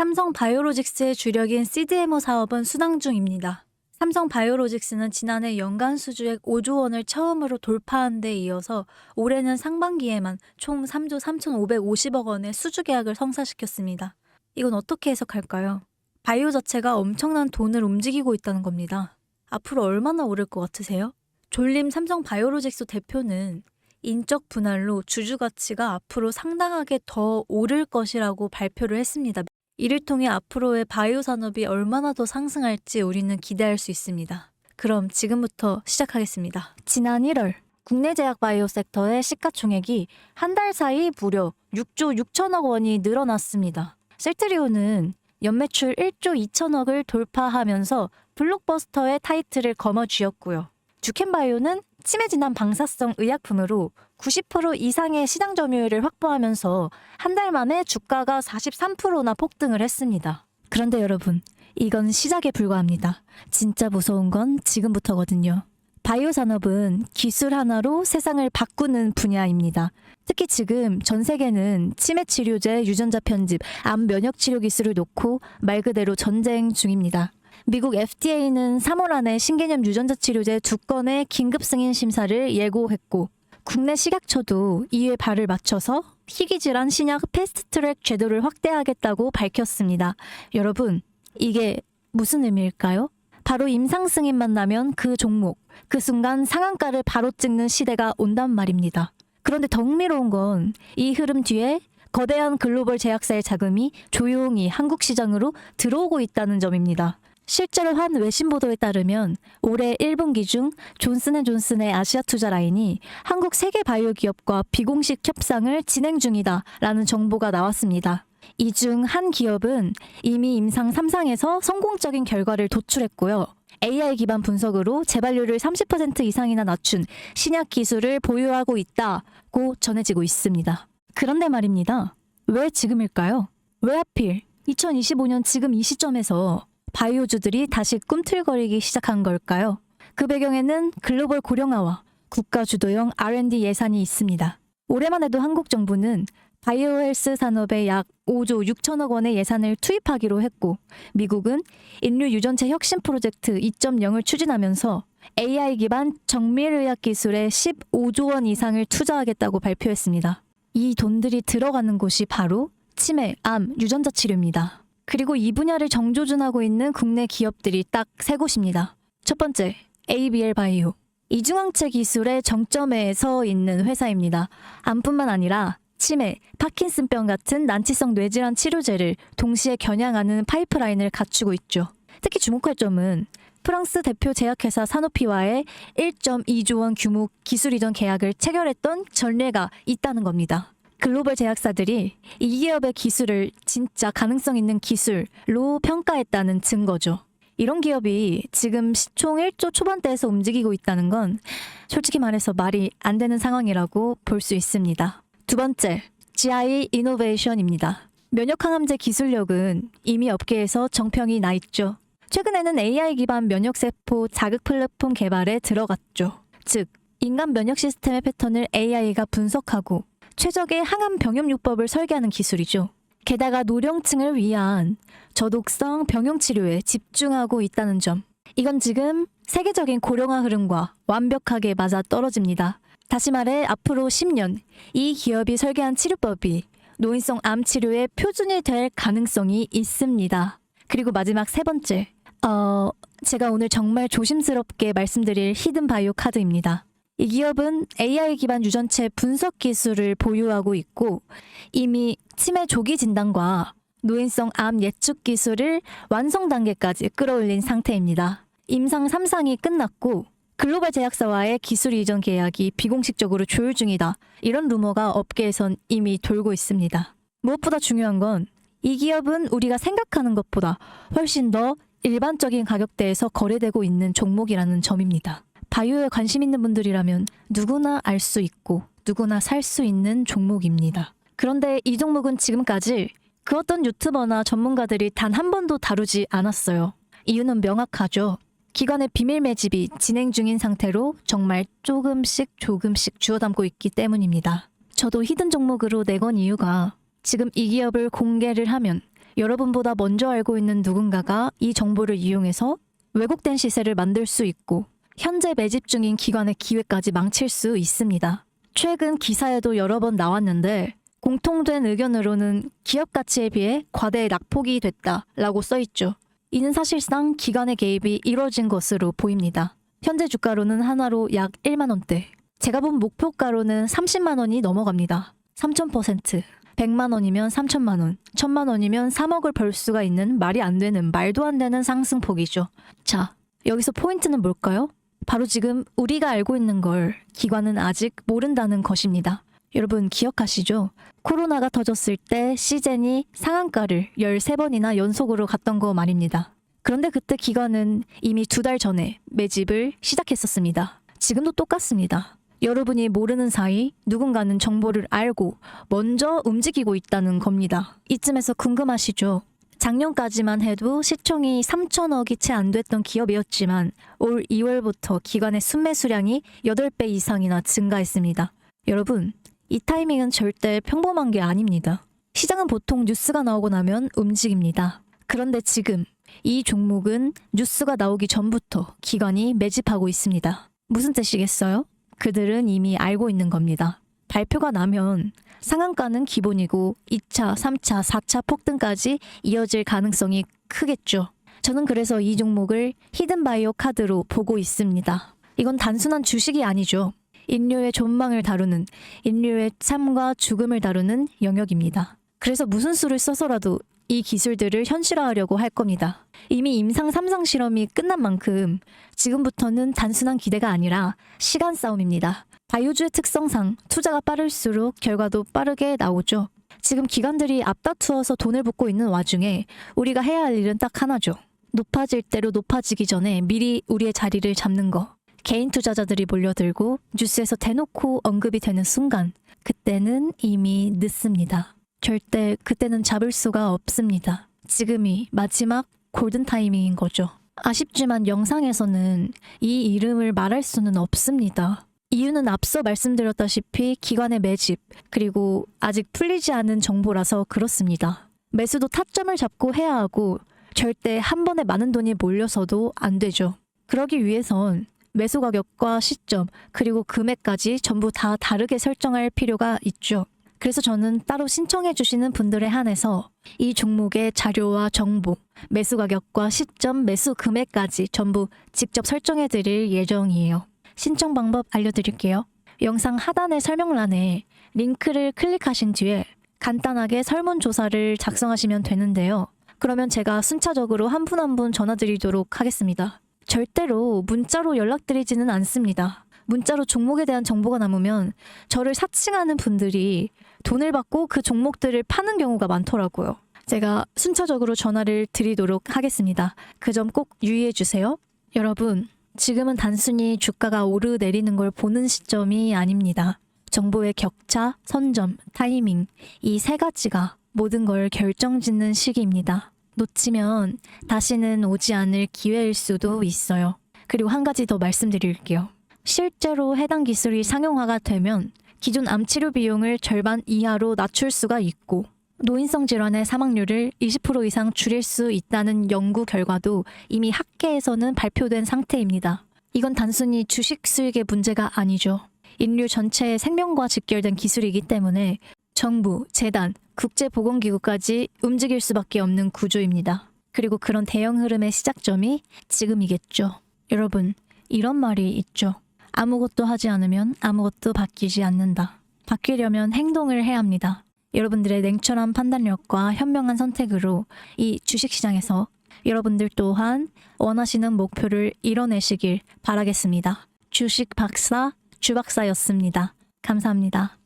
삼성 바이오로직스의 주력인 CDMO 사업은 순항 중입니다. 삼성 바이오로직스는 지난해 연간 수주액 5조 원을 처음으로 돌파한 데 이어서 올해는 상반기에만 총 3조 3,550억 원의 수주 계약을 성사시켰습니다. 이건 어떻게 해석할까요? 바이오 자체가 엄청난 돈을 움직이고 있다는 겁니다. 앞으로 얼마나 오를 것 같으세요? 졸림 삼성 바이오로직스 대표는 인적 분할로 주주 가치가 앞으로 상당하게 더 오를 것이라고 발표를 했습니다. 이를 통해 앞으로의 바이오 산업이 얼마나 더 상승할지 우리는 기대할 수 있습니다. 그럼 지금부터 시작하겠습니다. 지난 1월 국내 제약 바이오 섹터의 시가총액이 한 달 사이 무려 6조 6천억 원이 늘어났습니다. 셀트리온은 연매출 1조 2천억을 돌파하면서 블록버스터의 타이틀을 거머쥐었고요. 주켄바이오는 치매 진단 방사성 의약품으로 90% 이상의 시장 점유율을 확보하면서 한 달 만에 주가가 43%나 폭등을 했습니다. 그런데 여러분, 이건 시작에 불과합니다. 진짜 무서운 건 지금부터거든요. 바이오 산업은 기술 하나로 세상을 바꾸는 분야입니다. 특히 지금 전 세계는 치매 치료제, 유전자 편집, 암 면역 치료 기술을 놓고 말 그대로 전쟁 중입니다. 미국 FDA는 3월 안에 신개념 유전자 치료제 2건의 긴급 승인 심사를 예고했고, 국내 식약처도 이에 발을 맞춰서 희귀질환 신약 패스트트랙 제도를 확대하겠다고 밝혔습니다. 여러분, 이게 무슨 의미일까요? 바로 임상 승인만 나면 그 종목, 그 순간 상한가를 바로 찍는 시대가 온단 말입니다. 그런데 더 흥미로운 건 이 흐름 뒤에 거대한 글로벌 제약사의 자금이 조용히 한국 시장으로 들어오고 있다는 점입니다. 실제로 한 외신 보도에 따르면 올해 1분기 중 존슨앤존슨의 아시아 투자 라인이 한국 세계 바이오 기업과 비공식 협상을 진행 중이다라는 정보가 나왔습니다. 이 중 한 기업은 이미 임상 3상에서 성공적인 결과를 도출했고요. AI 기반 분석으로 재발률을 30% 이상이나 낮춘 신약 기술을 보유하고 있다고 전해지고 있습니다. 그런데 말입니다. 왜 지금일까요? 왜 하필 2025년 지금 이 시점에서 바이오주들이 다시 꿈틀거리기 시작한 걸까요? 그 배경에는 글로벌 고령화와 국가 주도형 R&D 예산이 있습니다. 올해만 해도 한국 정부는 바이오 헬스 산업에 약 5조 6천억 원의 예산을 투입하기로 했고, 미국은 인류 유전체 혁신 프로젝트 2.0을 추진하면서 AI 기반 정밀의학 기술에 15조 원 이상을 투자하겠다고 발표했습니다. 이 돈들이 들어가는 곳이 바로 치매, 암, 유전자 치료입니다. 그리고 이 분야를 정조준하고 있는 국내 기업들이 딱 세 곳입니다. 첫 번째, ABL 바이오. 이중항체 기술의 정점에 서 있는 회사입니다. 암뿐만 아니라 치매, 파킨슨병 같은 난치성 뇌질환 치료제를 동시에 겨냥하는 파이프라인을 갖추고 있죠. 특히 주목할 점은 프랑스 대표 제약회사 사노피와의 1.2조 원 규모 기술 이전 계약을 체결했던 전례가 있다는 겁니다. 글로벌 제약사들이 이 기업의 기술을 진짜 가능성 있는 기술로 평가했다는 증거죠. 이런 기업이 지금 시총 1조 초반대에서 움직이고 있다는 건 솔직히 말해서 말이 안 되는 상황이라고 볼 수 있습니다. 두 번째, GI 이노베이션입니다. 면역항암제 기술력은 이미 업계에서 정평이 나 있죠. 최근에는 AI 기반 면역세포 자극 플랫폼 개발에 들어갔죠. 즉, 인간 면역 시스템의 패턴을 AI가 분석하고 최적의 항암 병염요법을 설계하는 기술이죠. 게다가 노령층을 위한 저독성 병용 치료에 집중하고 있다는 점. 이건 지금 세계적인 고령화 흐름과 완벽하게 맞아 떨어집니다. 다시 말해 앞으로 10년 이 기업이 설계한 치료법이 노인성 암 치료의 표준이 될 가능성이 있습니다. 그리고 마지막 세 번째. 제가 오늘 정말 조심스럽게 말씀드릴 히든 바이오 카드입니다. 이 기업은 AI 기반 유전체 분석 기술을 보유하고 있고 이미 치매 조기 진단과 노인성 암 예측 기술을 완성 단계까지 끌어올린 상태입니다. 임상 3상이 끝났고 글로벌 제약사와의 기술 이전 계약이 비공식적으로 조율 중이다. 이런 루머가 업계에선 이미 돌고 있습니다. 무엇보다 중요한 건 이 기업은 우리가 생각하는 것보다 훨씬 더 일반적인 가격대에서 거래되고 있는 종목이라는 점입니다. 바이오에 관심 있는 분들이라면 누구나 알 수 있고 누구나 살 수 있는 종목입니다. 그런데 이 종목은 지금까지 그 어떤 유튜버나 전문가들이 단 한 번도 다루지 않았어요. 이유는 명확하죠. 기관의 비밀 매집이 진행 중인 상태로 정말 조금씩 주워 담고 있기 때문입니다. 저도 히든 종목으로 내건 이유가 지금 이 기업을 공개를 하면 여러분보다 먼저 알고 있는 누군가가 이 정보를 이용해서 왜곡된 시세를 만들 수 있고 현재 매집 중인 기관의 기회까지 망칠 수 있습니다. 최근 기사에도 여러 번 나왔는데 공통된 의견으로는 기업 가치에 비해 과대 낙폭이 됐다라고 써있죠. 이는 사실상 기관의 개입이 이루어진 것으로 보입니다. 현재 주가로는 하나로 약 1만 원대. 제가 본 목표가로는 30만 원이 넘어갑니다. 3000%. 100만 원이면 3천만 원, 1000만 원이면 3억을 벌 수가 있는 말이 안 되는, 말도 안 되는 상승폭이죠. 자, 여기서 포인트는 뭘까요? 바로 지금 우리가 알고 있는 걸 기관은 아직 모른다는 것입니다. 여러분 기억하시죠? 코로나가 터졌을 때 시젠이 상한가를 13번이나 연속으로 갔던 거 말입니다. 그런데 그때 기관은 이미 2달 전에 매집을 시작했었습니다. 지금도 똑같습니다. 여러분이 모르는 사이 누군가는 정보를 알고 먼저 움직이고 있다는 겁니다. 이쯤에서 궁금하시죠? 작년까지만 해도 시총이 3천억이 채 안 됐던 기업이었지만 올 2월부터 기관의 순매수량이 8배 이상이나 증가했습니다. 여러분, 이 타이밍은 절대 평범한 게 아닙니다. 시장은 보통 뉴스가 나오고 나면 움직입니다. 그런데 지금 이 종목은 뉴스가 나오기 전부터 기관이 매집하고 있습니다. 무슨 뜻이겠어요? 그들은 이미 알고 있는 겁니다. 발표가 나면 상한가는 기본이고 2차, 3차, 4차 폭등까지 이어질 가능성이 크겠죠. 저는 그래서 이 종목을 히든바이오 카드로 보고 있습니다. 이건 단순한 주식이 아니죠. 인류의 존망을 다루는, 인류의 삶과 죽음을 다루는 영역입니다. 그래서 무슨 수를 써서라도 이 기술들을 현실화하려고 할 겁니다. 이미 임상 3상 실험이 끝난 만큼 지금부터는 단순한 기대가 아니라 시간 싸움입니다. 바이오주의 특성상 투자가 빠를수록 결과도 빠르게 나오죠. 지금 기관들이 앞다투어서 돈을 붓고 있는 와중에 우리가 해야 할 일은 딱 하나죠. 높아질 대로 높아지기 전에 미리 우리의 자리를 잡는 거. 개인 투자자들이 몰려들고 뉴스에서 대놓고 언급이 되는 순간 그때는 이미 늦습니다. 절대 그때는 잡을 수가 없습니다. 지금이 마지막 골든 타이밍인 거죠. 아쉽지만 영상에서는 이 이름을 말할 수는 없습니다. 이유는 앞서 말씀드렸다시피 기관의 매집, 그리고 아직 풀리지 않은 정보라서 그렇습니다. 매수도 타점을 잡고 해야 하고 절대 한 번에 많은 돈이 몰려서도 안 되죠. 그러기 위해선 매수 가격과 시점, 그리고 금액까지 전부 다 다르게 설정할 필요가 있죠. 그래서 저는 따로 신청해 주시는 분들에 한해서 이 종목의 자료와 정보, 매수 가격과 시점, 매수 금액까지 전부 직접 설정해 드릴 예정이에요. 신청 방법 알려드릴게요. 영상 하단의 설명란에 링크를 클릭하신 뒤에 간단하게 설문조사를 작성하시면 되는데요. 그러면 제가 순차적으로 한 분 한 분 전화드리도록 하겠습니다. 절대로 문자로 연락드리지는 않습니다. 문자로 종목에 대한 정보가 남으면 저를 사칭하는 분들이 돈을 받고 그 종목들을 파는 경우가 많더라고요. 제가 순차적으로 전화를 드리도록 하겠습니다. 그 점 꼭 유의해 주세요. 여러분, 지금은 단순히 주가가 오르내리는 걸 보는 시점이 아닙니다. 정보의 격차, 선점, 타이밍, 이 세 가지가 모든 걸 결정짓는 시기입니다. 놓치면 다시는 오지 않을 기회일 수도 있어요. 그리고 한 가지 더 말씀드릴게요. 실제로 해당 기술이 상용화가 되면 기존 암 치료 비용을 절반 이하로 낮출 수가 있고 노인성 질환의 사망률을 20% 이상 줄일 수 있다는 연구 결과도 이미 학계에서는 발표된 상태입니다. 이건 단순히 주식 수익의 문제가 아니죠. 인류 전체의 생명과 직결된 기술이기 때문에 정부, 재단, 국제보건기구까지 움직일 수밖에 없는 구조입니다. 그리고 그런 대형 흐름의 시작점이 지금이겠죠. 여러분, 이런 말이 있죠. 아무것도 하지 않으면 아무것도 바뀌지 않는다. 바뀌려면 행동을 해야 합니다. 여러분들의 냉철한 판단력과 현명한 선택으로 이 주식시장에서 여러분들 또한 원하시는 목표를 이뤄내시길 바라겠습니다. 주식 박사, 주박사였습니다. 감사합니다.